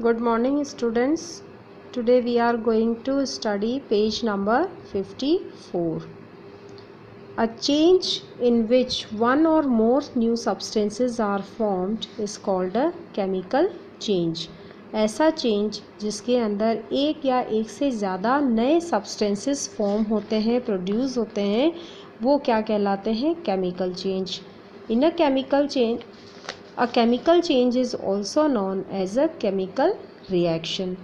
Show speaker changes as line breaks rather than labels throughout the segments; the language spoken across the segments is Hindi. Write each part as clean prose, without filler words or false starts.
Good morning, students. Today we are going to study page number 54. A change in which one or more new substances are formed is called a chemical change. ऐसा चेंज जिसके अंदर एक या एक से ज़्यादा नए सब्सटेंसेस फॉर्म होते हैं, प्रोड्यूस होते हैं, वो क्या कहलाते हैं? Chemical change. In a chemical change is also known as a chemical reaction.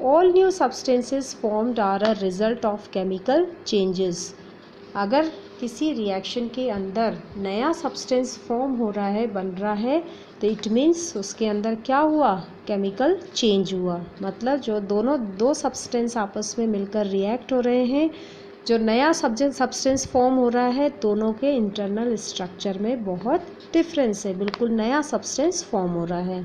All new substances formed are a result of chemical changes. अगर किसी रिएक्शन के अंदर नया सब्सटेंस फॉर्म हो रहा है, बन रहा है, तो इट मीन्स उसके अंदर क्या हुआ? केमिकल चेंज हुआ. मतलब जो दो सब्सटेंस आपस में मिलकर रिएक्ट हो रहे हैं, जो नया सब्सटेंस फॉर्म हो रहा है, दोनों के इंटरनल स्ट्रक्चर में बहुत डिफरेंस है. बिल्कुल नया सब्सटेंस फॉर्म हो रहा है.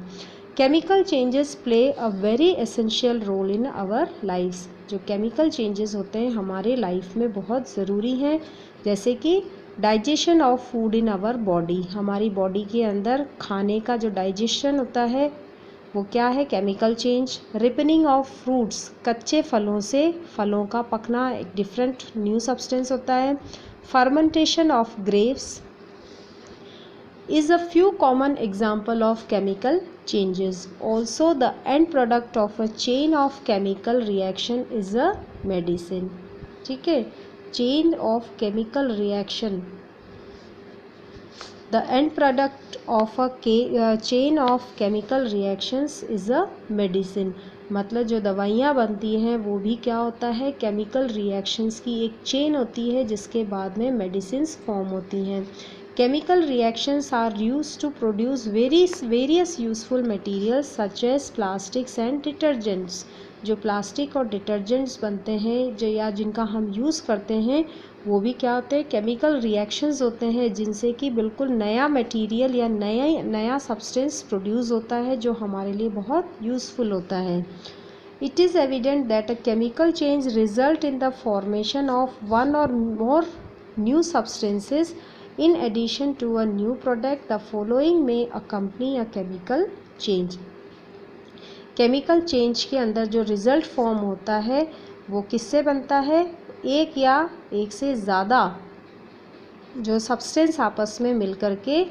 Chemical changes play a very essential role in our lifes. जो केमिकल चेंजेस होते हैं हमारे लाइफ में बहुत ज़रूरी हैं. जैसे कि digestion of food in our body. हमारी बॉडी के अंदर खाने का जो डाइजेशन होता है वो क्या है? Chemical change. Ripening of fruits. कच्चे फलों से फलों का पकना एक डिफरेंट न्यू सब्सटेंस होता है. Fermentation of grapes is a few common example of chemical changes. Also, the end product of a chain of chemical reaction is a medicine. ठीक है, chain of chemical reaction. The end product of a chain of chemical reactions is a medicine. मतलब जो दवाइयाँ बनती हैं वो भी क्या होता है? केमिकल रिएक्शंस की एक चेन होती है जिसके बाद में मेडिसिन्स फॉर्म होती हैं. Chemical reactions are used to produce various useful materials such as plastics and detergents. जो प्लास्टिक और डिटर्जेंट्स बनते हैं जो या जिनका हम यूज़ करते हैं वो भी क्या होते हैं? केमिकल रिएक्शंस होते हैं जिनसे कि बिल्कुल नया मटेरियल या नया सब्सटेंस प्रोड्यूस होता है जो हमारे लिए बहुत यूज़फुल होता है. It is evident that a chemical change result in the formation of one or more new substances. In addition to a new product, the following may accompany a chemical change. Chemical change के अंदर जो रिज़ल्ट फॉर्म होता है वो किससे बनता है? एक या एक से ज़्यादा जो सब्सटेंस आपस में मिलकर के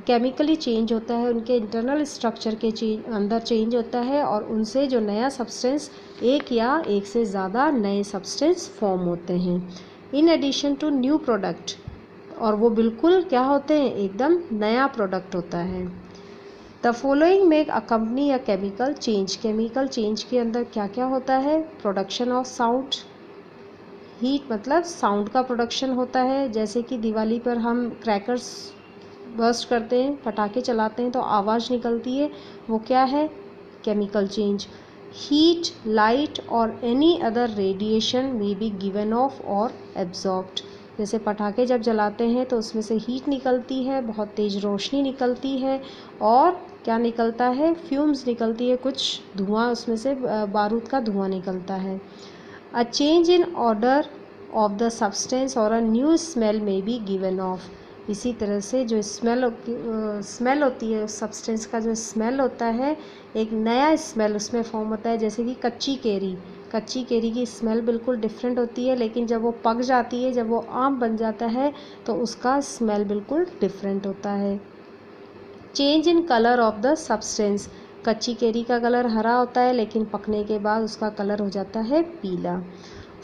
केमिकली चेंज होता है, उनके इंटरनल स्ट्रक्चर के अंदर चेंज होता है और उनसे जो नया सब्सटेंस एक या एक से ज़्यादा नए सब्सटेंस फॉर्म होते हैं. In addition to new product. और वो बिल्कुल क्या होते हैं? एकदम नया प्रोडक्ट होता है. The following make accompany a chemical change. Chemical change के अंदर क्या क्या होता है? Production of sound. हीट मतलब साउंड का प्रोडक्शन होता है. जैसे कि दिवाली पर हम क्रैकर्स बर्स्ट करते हैं, पटाखे चलाते हैं तो आवाज़ निकलती है, वो क्या है? Chemical change. हीट, लाइट और any other radiation may be given of और एब्जॉर्ब्ड. जैसे पटाखे जब जलाते हैं तो उसमें से हीट निकलती है, बहुत तेज़ रोशनी निकलती है और क्या निकलता है? फ्यूम्स निकलती है, कुछ धुआं, उसमें से बारूद का धुआं निकलता है. A change in odour of the substance और a new smell may be given off. इसी तरह से जो स्मेल होती है उस सब्सटेंस का, जो स्मेल होता है, एक नया स्मेल उसमें फॉर्म होता है. जैसे कि कच्ची केरी की स्मेल बिल्कुल डिफरेंट होती है, लेकिन जब वो पक जाती है, जब वो आम बन जाता है तो उसका स्मेल बिल्कुल डिफरेंट होता है. Change in colour of the substance. कच्ची केरी का कलर हरा होता है लेकिन पकने के बाद उसका कलर हो जाता है पीला.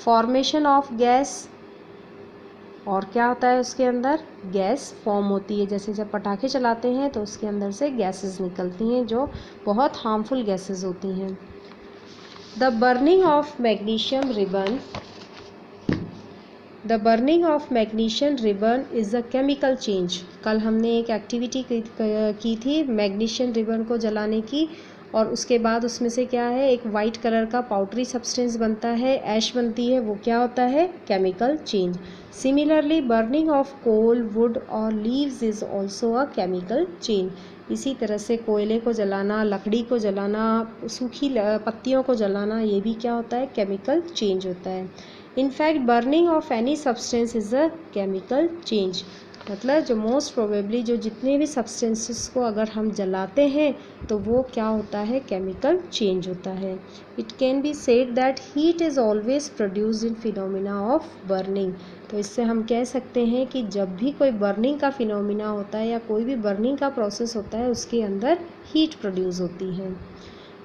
Formation of gas. और क्या होता है? उसके अंदर गैस फॉर्म होती है. जैसे जब पटाखे चलाते हैं तो उसके अंदर से गैसेस निकलती हैं जो बहुत हार्मफुल गैसेस होती हैं. The burning of magnesium ribbon. The burning of magnesium ribbon is a chemical change. कल हमने एक एक्टिविटी की थी मैग्नीशियम रिबन को जलाने की, और उसके बाद उसमें से क्या है? एक वाइट कलर का पाउडरी सब्सटेंस बनता है, ऐश बनती है, वो क्या होता है? Chemical change. Similarly burning of coal, wood और leaves is also a chemical change. इसी तरह से कोयले को जलाना, लकड़ी को जलाना, सूखी पत्तियों को जलाना, ये भी क्या होता है? केमिकल चेंज होता है. In fact, burning of any substance is a chemical change. मतलब जो मोस्ट प्रोबेबली जो जितने भी सब्सटेंसेस को अगर हम जलाते हैं तो वो क्या होता है, केमिकल चेंज होता है। It can be said that heat is always produced in phenomena of burning. तो इससे हम कह सकते हैं कि जब भी कोई बर्निंग का फिनोमिना होता है या कोई भी बर्निंग का प्रोसेस होता है उसके अंदर हीट प्रोड्यूस होती है।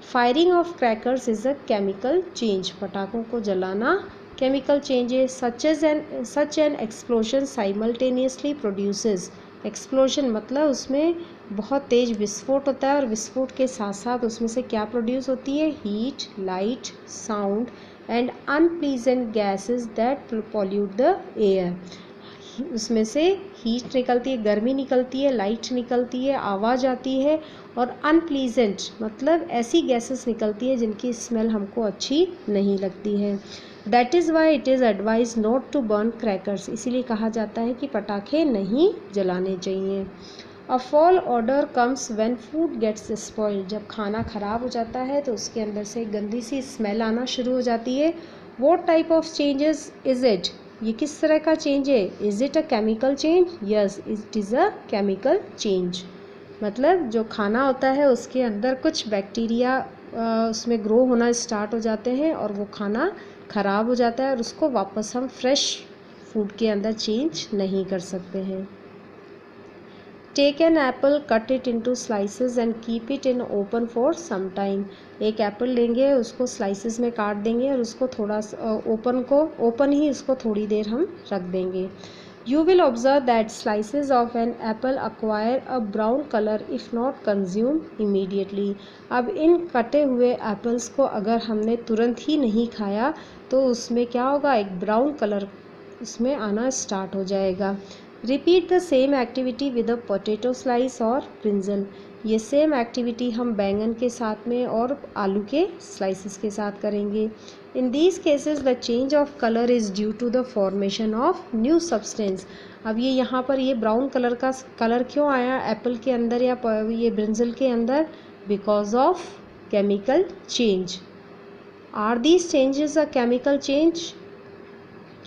Firing of crackers is a chemical change. पटाखों को जलाना chemical changes such an explosion simultaneously produces। Explosion मतलब उसमें बहुत तेज़ विस्फोट होता है और विस्फोट के साथ साथ उसमें से क्या प्रोड्यूस होती है, heat, light, sound and unpleasant gases that pollute the air. उसमें से हीट निकलती है, गर्मी निकलती है, लाइट निकलती है, आवाज़ आती है और अनप्लीजेंट मतलब ऐसी गैसेस निकलती है जिनकी स्मेल हमको अच्छी नहीं लगती है। That is why it is advise not to burn crackers. इसीलिए कहा जाता है कि पटाखे नहीं जलाने चाहिए। A foul odour comes when food gets spoiled. जब खाना ख़राब हो जाता है तो उसके अंदर से गंदी सी स्मेल आना शुरू हो जाती है। What type of changes is it? ये किस तरह का चेंज है? Is it a chemical change? Yes, it is a chemical change. मतलब जो खाना होता है उसके अंदर कुछ बैक्टीरिया उसमें ग्रो होना स्टार्ट हो जाते हैं और वो खाना ख़राब हो जाता है और उसको वापस हम फ्रेश फूड के अंदर चेंज नहीं कर सकते हैं। Take an apple, cut it into slices and keep it in open for some time. एक एप्पल लेंगे, उसको स्लाइसेस में काट देंगे और उसको थोड़ा ओपन ही उसको थोड़ी देर हम रख देंगे। You will observe that slices of an apple acquire a brown color if not consumed immediately। अब इन कटे हुए एप्पल्स को अगर हमने तुरंत ही नहीं खाया तो उसमें क्या होगा, एक ब्राउन कलर उसमें आना स्टार्ट हो जाएगा। Repeat the same activity with a potato slice और ब्रिंजल। ये सेम एक्टिविटी हम बैंगन के साथ में और आलू के स्लाइसेस के साथ करेंगे। In these cases the change of colour is due to the formation of new substance. अब ये यहाँ पर ये ब्राउन कलर का कलर क्यों आया एप्पल के अंदर या ये ब्रिंजल के अंदर? Because of chemical change. Are these changes a chemical change?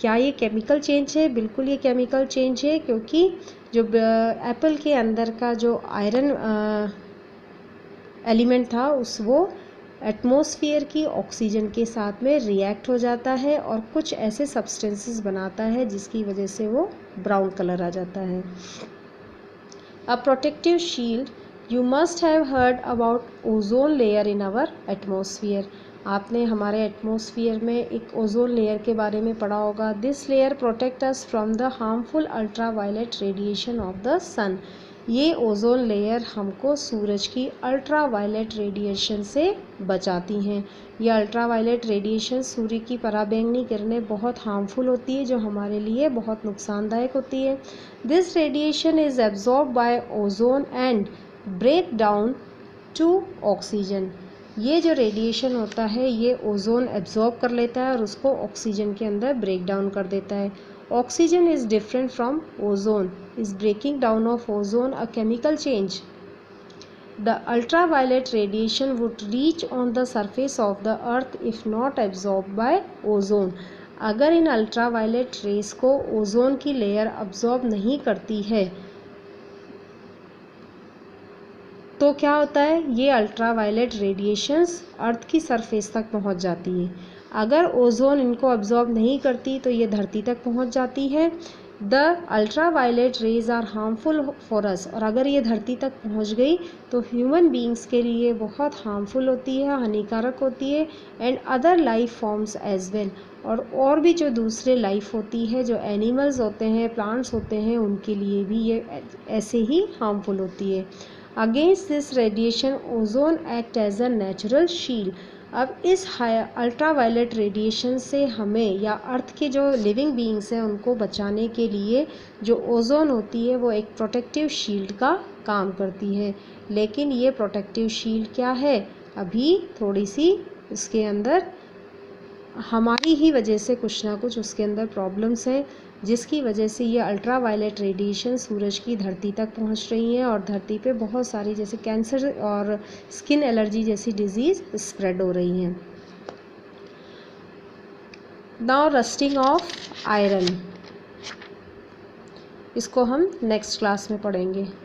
क्या ये केमिकल चेंज है? बिल्कुल ये केमिकल चेंज है, क्योंकि जो एप्पल के अंदर का जो आयरन एलिमेंट था वो एटमॉस्फेयर की ऑक्सीजन के साथ में रिएक्ट हो जाता है और कुछ ऐसे सब्सटेंसेस बनाता है जिसकी वजह से वो ब्राउन कलर आ जाता है। A protective shield. You must have heard about ozone layer in our atmosphere. आपने हमारे एटमॉस्फेयर में एक ओजोन लेयर के बारे में पढ़ा होगा। This layer protect us from the harmful ultraviolet radiation of the sun. ये ओजोन लेयर हमको सूरज की अल्ट्रावायलेट रेडिएशन से बचाती हैं। ये अल्ट्रावायलेट रेडिएशन सूर्य की पराबैंगनी किरणें बहुत हार्मफुल होती है जो हमारे लिए बहुत नुकसानदायक होती है। This radiation is absorb by ozone and break down to oxygen. ये जो रेडिएशन होता है ये ओजोन एब्जॉर्ब कर लेता है और उसको ऑक्सीजन के अंदर ब्रेक डाउन कर देता है। Oxygen is different from ozone. Is breaking down of ozone a chemical change? The ultraviolet radiation would reach on the surface of the earth if not absorbed by ozone। अगर इन अल्ट्रावायलेट रेस को ओजोन की लेयर अब्जॉर्ब नहीं करती है तो क्या होता है, ये अल्ट्रावायलेट रेडिएशंस अर्थ की सरफेस तक पहुंच जाती है। अगर ओजोन इनको अब्जॉर्ब नहीं करती तो ये धरती तक पहुंच जाती है। The ultraviolet rays are harmful for us. और अगर ये धरती तक पहुंच गई तो ह्यूमन बींग्स के लिए बहुत हार्मफुल होती है, हानिकारक होती है, and other life forms as well. और भी जो दूसरे लाइफ होती है, जो एनिमल्स होते हैं, प्लांट्स होते हैं, उनके लिए भी ये ऐसे ही हार्मफुल होती है। Against this radiation ozone act as a natural shield. अब इस अल्ट्रावायलेट रेडिएशन से हमें या अर्थ के जो लिविंग बीइंग्स हैं उनको बचाने के लिए जो ओजोन होती है वो एक प्रोटेक्टिव शील्ड का काम करती है। लेकिन ये प्रोटेक्टिव शील्ड क्या है, अभी थोड़ी सी इसके अंदर हमारी ही वजह से कुछ ना कुछ उसके अंदर प्रॉब्लम्स हैं, जिसकी वजह से ये अल्ट्रावायलेट रेडिएशन सूरज की धरती तक पहुंच रही हैं और धरती पे बहुत सारी जैसे कैंसर और स्किन एलर्जी जैसी डिजीज़ स्प्रेड हो रही हैं। Now rusting of iron. इसको हम नेक्स्ट क्लास में पढ़ेंगे।